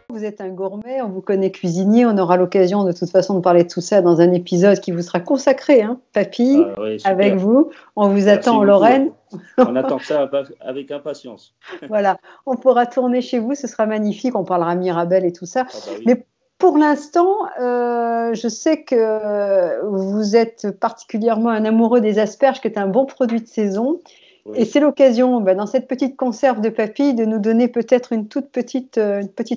Vous êtes un gourmet, on vous connaît cuisinier, on aura l'occasion de toute façon de parler de tout ça dans un épisode qui vous sera consacré, hein, papy, Ah ouais, avec super. vous. On vous attend Merci en beaucoup. Lorraine. On attend ça avec impatience. Voilà, on pourra tourner chez vous, ce sera magnifique, on parlera Mirabelle et tout ça. Ah bah oui. Mais pour l'instant, je sais que vous êtes particulièrement un amoureux des asperges, qui est un bon produit de saison. Et Oui, c'est l'occasion, dans cette petite conserve de papy, de nous donner peut-être une petite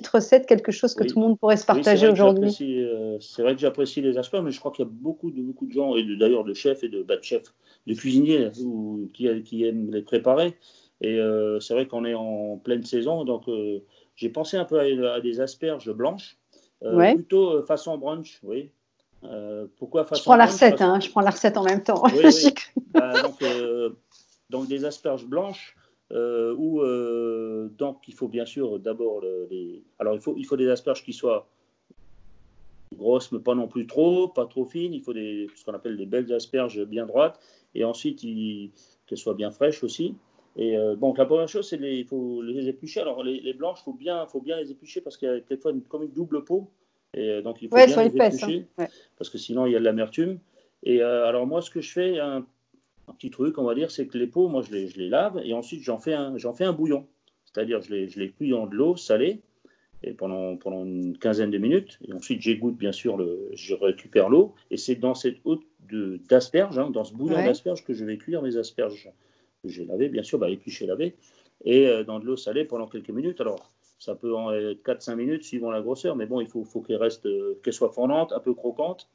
recette, quelque chose que tout oui. le monde pourrait se Oui, c'est partager vrai que aujourd'hui. j'apprécie, les asperges, mais je crois qu'il y a beaucoup de gens, et d'ailleurs de chefs de chefs, de cuisiniers qui aiment les préparer. Et c'est vrai qu'on est en pleine saison, donc j'ai pensé un peu à des asperges blanches, Ouais. plutôt façon brunch, oui. Pourquoi Je prends façon la brunch? recette, hein, je prends la recette en même temps. Oui, oui. Bah, donc des asperges blanches où donc il faut bien sûr d'abord alors il faut des asperges qui soient grosses mais pas non plus trop, pas trop fines. Il faut ce qu'on appelle des belles asperges bien droites et ensuite qu'elles soient bien fraîches aussi. Et bon, la première chose c'est il faut les éplucher. Alors les blanches faut bien les éplucher parce qu'il y a quelquefois comme une double peau et donc il faut Ouais, bien sur les les fesses, hein. éplucher Ouais. parce que sinon il y a de l'amertume. Et alors moi ce que je fais un petit truc, on va dire, c'est que les peaux, moi, je les lave et ensuite j'en fais un bouillon. C'est-à-dire, je les cuis dans de l'eau salée et pendant une quinzaine de minutes. Et ensuite, j'égoutte, bien sûr, je récupère l'eau. Et c'est dans cette eau d'asperges, dans ce bouillon Ouais. d'asperges que je vais cuire mes asperges que j'ai lavées, bien sûr, épluchées, lavées. Et dans de l'eau salée pendant quelques minutes. Alors, ça peut en être 4-5 minutes suivant la grosseur, mais bon, il faut qu'elles soient fondantes, un peu croquantes.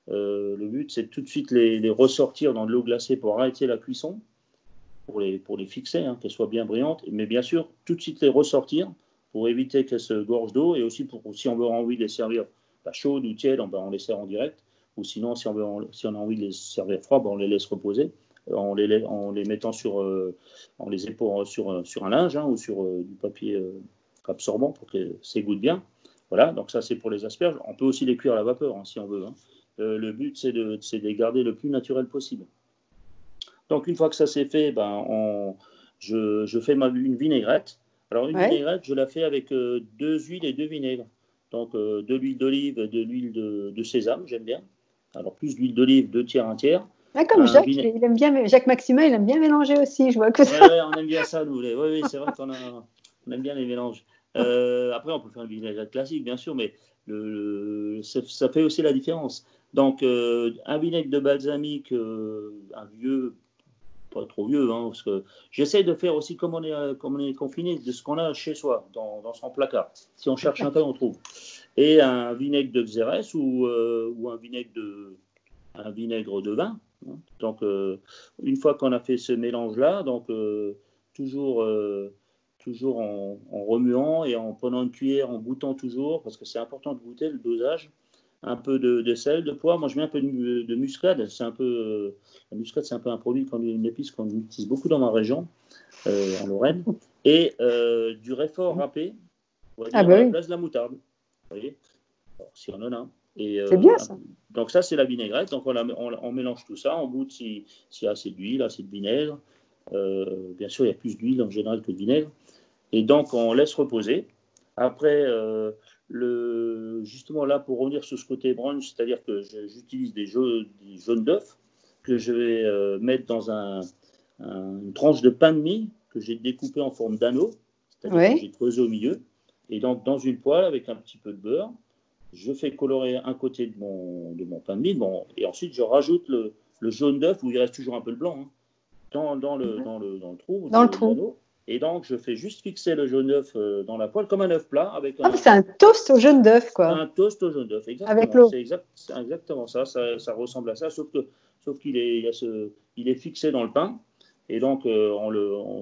Le but, c'est de tout de suite les ressortir dans de l'eau glacée pour arrêter la cuisson, pour les fixer, qu'elles soient bien brillantes. Mais bien sûr, tout de suite les ressortir pour éviter qu'elles se gorgent d'eau et aussi si on veut envie de les servir chaudes ou tièdes, on les sert en direct. Ou sinon, si on a envie de les servir froides, on les laisse reposer en les mettant en les épaulant sur un linge ou sur du papier absorbant pour que s'égoutte bien. Voilà, donc ça c'est pour les asperges. On peut aussi les cuire à la vapeur si on veut. Le but, c'est de les garder le plus naturel possible. Donc, une fois que ça c'est fait, je fais une vinaigrette. Alors, une Ouais. vinaigrette, je la fais avec 2 huiles et 2 vinaigres. Donc, de l'huile d'olive et de l'huile de sésame, j'aime bien. Alors, plus d'huile d'olive, 2 tiers, 1 tiers. Ah, comme Un Jacques, vinaigre. il aime bien, Jacques Maximin, il aime bien mélanger aussi, je vois que Ouais, ça. ouais, on aime bien ça, nous. Oui, oui, c'est vrai on aime bien les mélanges. Après, on peut faire une vinaigrette classique, bien sûr, mais ça fait aussi la différence. Donc, un vinaigre de balsamique, un vieux, pas trop vieux, parce que j'essaie de faire aussi comme on est confiné, de ce qu'on a chez soi, dans son placard. Si on cherche un peu, on trouve. Et un vinaigre de Xérès ou un vinaigre de vin. Donc, une fois qu'on a fait ce mélange-là, donc toujours en remuant et en prenant une cuillère, en goûtant toujours, parce que c'est important de goûter le dosage, un peu de sel, de poivre. Moi, je mets un peu de muscade. La muscade, c'est un peu un produit, une épice qu'on utilise beaucoup dans ma région, en Lorraine, et du réfort râpé, on va Ah dire, bah à la oui, place de la moutarde. Vous voyez, alors, si on en a. Et c'est bien ça. donc ça, c'est la vinaigrette. Donc on mélange tout ça, on goûte s'il y a assez d'huile, assez de vinaigre. Bien sûr, il y a plus d'huile en général que de vinaigre. Et donc on laisse reposer. Après, justement là, pour revenir sur ce côté brunch, c'est-à-dire que j'utilise des jaunes d'œufs que je vais mettre dans une tranche de pain de mie que j'ai découpé en forme d'anneau, c'est-à-dire que Ouais. j'ai creusé au milieu. Et donc dans une poêle avec un petit peu de beurre, je fais colorer un côté de mon pain de mie, et ensuite je rajoute le jaune d'œuf où il reste toujours un peu de blanc, dans le trou Dans le trou. d'anneau. Et donc je fais juste fixer le jaune d'œuf dans la poêle comme un œuf plat avec Ah, c'est un toast au jaune d'œuf, quoi, un toast au jaune d'œuf. avec Exactement, l'eau. c'est exactement ça. Ça ressemble à ça, sauf qu'il est, il est fixé dans le pain. Et donc,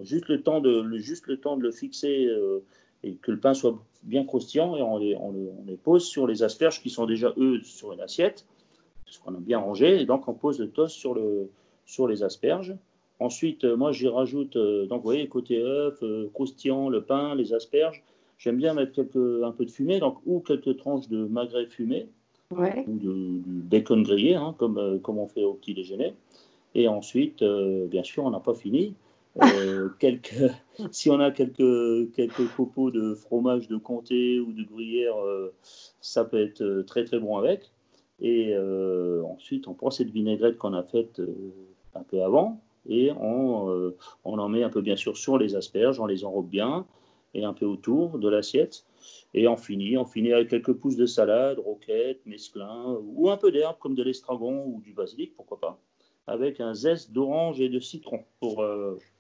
juste le temps de le fixer et que le pain soit bien croustillant, et on les pose sur les asperges qui sont déjà, eux, sur une assiette, parce qu'on a bien rangé. Et donc, on pose le toast sur les asperges. Ensuite, moi, j'y rajoute, donc, vous voyez, côté œuf, croustillant, le pain, les asperges. J'aime bien mettre un peu de fumée, donc, ou quelques tranches de magret fumé, Ouais. ou du bacon grillé, comme on fait au petit déjeuner. Et ensuite, bien sûr, on n'a pas fini. Si on a quelques copeaux de fromage de comté ou de gruyère, ça peut être très très bon avec. Et ensuite, on prend cette vinaigrette qu'on a faite un peu avant et on en met un peu bien sûr sur les asperges, on les enrobe bien et un peu autour de l'assiette. Et on finit avec quelques pousses de salade, roquette, mesclun ou un peu d'herbe comme de l'estragon ou du basilic, pourquoi pas, avec un zeste d'orange et de citron pour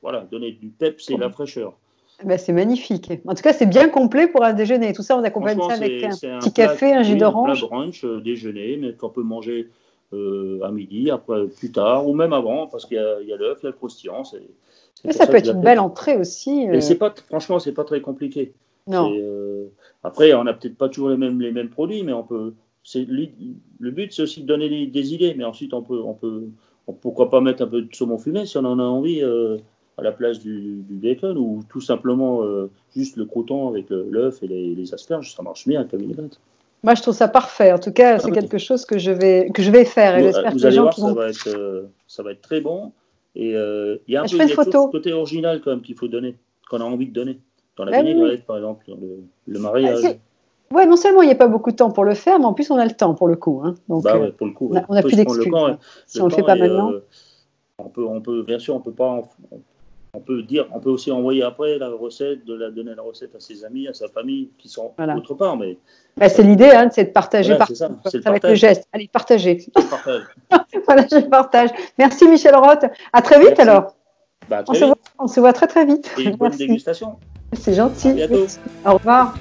voilà, donner du peps et de la fraîcheur. Ben, c'est magnifique. En tout cas, c'est bien complet pour un déjeuner. Tout ça, on accompagne ça avec un petit café, un jus d'orange. Un plat brunch, déjeuner, mais qu'on peut manger à midi, après, plus tard, ou même avant, parce qu'il y a l'œuf, il y a le croustillant. Et ça peut être une belle entrée aussi. Et franchement, c'est pas très compliqué. Non. Après, on n'a peut-être pas toujours les mêmes produits, mais on peut. Le but, c'est aussi de donner des idées, mais ensuite, pourquoi pas mettre un peu de saumon fumé si on en a envie à la place du bacon, ou tout simplement juste le croûton avec l'œuf et les asperges, ça marche bien avec la vinaigrette. Moi, je trouve ça parfait. En tout cas, c'est quelque chose que je vais faire. Et j'espère que les gens ça va être très bon. Et il y a un peu ce côté original quand même qu'il faut donner, qu'on a envie de donner. Dans la vinaigrette, par exemple, dans le mariage. Oui, non seulement il n'y a pas beaucoup de temps pour le faire, mais en plus on a le temps pour le coup. Hein. Donc, ouais, pour le coup, on n'a plus d'excuses. Si on ne le fait pas maintenant. On peut, bien sûr, on peut aussi envoyer après la recette, donner la recette à ses amis, à sa famille qui sont autre part. Mais c'est l'idée, hein, c'est de partager. Voilà, ça va être le geste. Allez, partagez. Voilà, je partage. Merci Michel Roth. À très vite alors. Très vite. On se voit très très vite. Et bonne dégustation. C'est gentil. À bientôt. Au revoir.